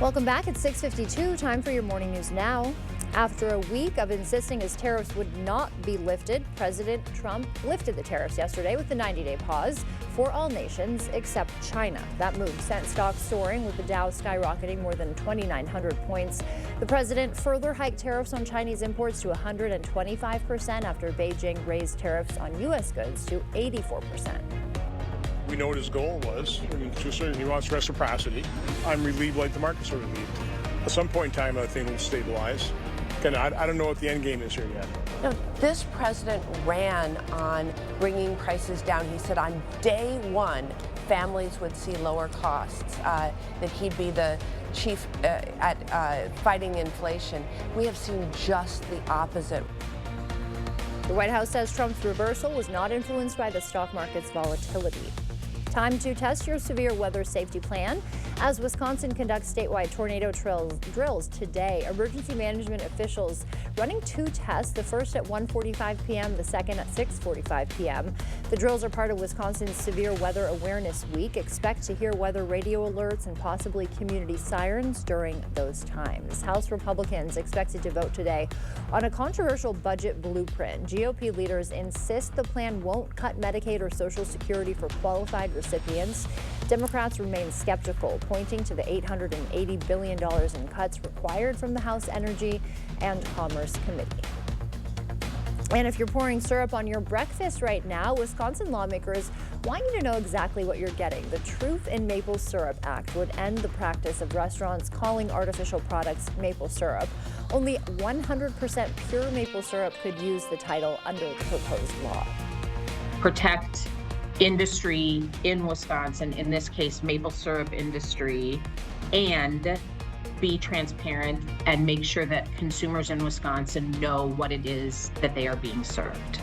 Welcome back. It's 6:52. Time for your morning news now. After a week of insisting his tariffs would not be lifted, President Trump lifted the tariffs yesterday with the 90-day pause for all nations except China. That move sent stocks soaring, with the Dow skyrocketing more than 2,900 points. The president further hiked tariffs on Chinese imports to 125% after Beijing raised tariffs on U.S. goods to 84%. We know what his goal was. He wants reciprocity. I'm relieved like the markets are relieved. At some point in time, I think it'll stabilize. Again, I don't know what the end game is here yet. No, this president ran on bringing prices down. He said on day one, families would see lower costs, that he'd be the chief at fighting inflation. We have seen just the opposite. The White House says Trump's reversal was not influenced by the stock market's volatility. Time to test your severe weather safety plan as Wisconsin conducts statewide tornado drills today. Emergency management officials running two tests, the first at 1:45 p.m., the second at 6:45 p.m. The drills are part of Wisconsin's Severe Weather Awareness Week. Expect to hear weather radio alerts and possibly community sirens during those times. House Republicans expected to vote today on a controversial budget blueprint. GOP leaders insist the plan won't cut Medicaid or Social Security for qualified recipients. Democrats remain skeptical, pointing to the $880 billion in cuts required from the House Energy and Commerce Committee. And if you're pouring syrup on your breakfast right now, Wisconsin lawmakers want you to know exactly what you're getting. The Truth in Maple Syrup Act would end the practice of restaurants calling artificial products maple syrup. Only 100% pure maple syrup could use the title under the proposed law. Protect industry in Wisconsin, in this case maple syrup industry, and be transparent and make sure that consumers in Wisconsin know what it is that they are being served.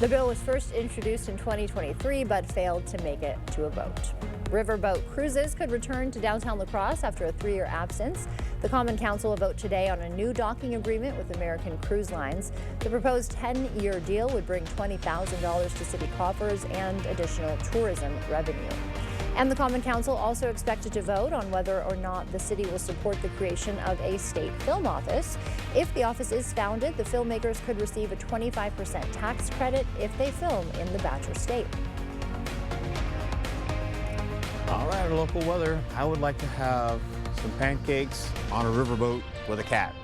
The bill was first introduced in 2023 but failed to make it to a vote. Riverboat cruises could return to downtown La Crosse after a 3-year absence. The Common Council will vote today on a new docking agreement with American Cruise Lines. The proposed 10-year deal would bring $20,000 to city coffers and additional tourism revenue. And the Common Council also expected to vote on whether or not the city will support the creation of a state film office. If the office is founded, the filmmakers could receive a 25% tax credit if they film in the Badger State. All right, our local weather. I would like to have some pancakes on a riverboat with a cat.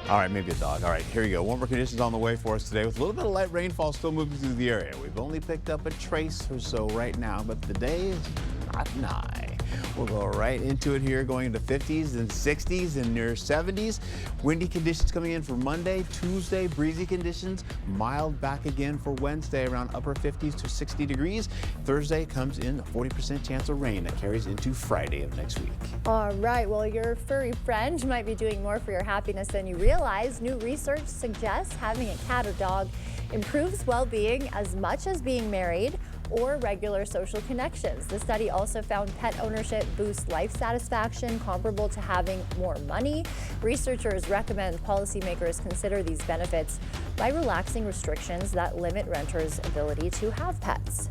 All right, maybe a dog. All right, here you go. Warmer conditions on the way for us today with a little bit of light rainfall still moving through the area. We've only picked up a trace or so right now, but the day is not nigh. We'll go right into it here, going into 50s and 60s and near 70s. Windy conditions coming in for Monday, Tuesday, breezy conditions, mild back again for Wednesday, around upper 50s to 60 degrees. Thursday comes in a 40% chance of rain that carries into Friday of next week. All right, well, your furry friend might be doing more for your happiness than you realize. New research suggests having a cat or dog improves well-being as much as being married or regular social connections. The study also found pet ownership boosts life satisfaction, comparable to having more money. Researchers recommend policymakers consider these benefits by relaxing restrictions that limit renters' ability to have pets.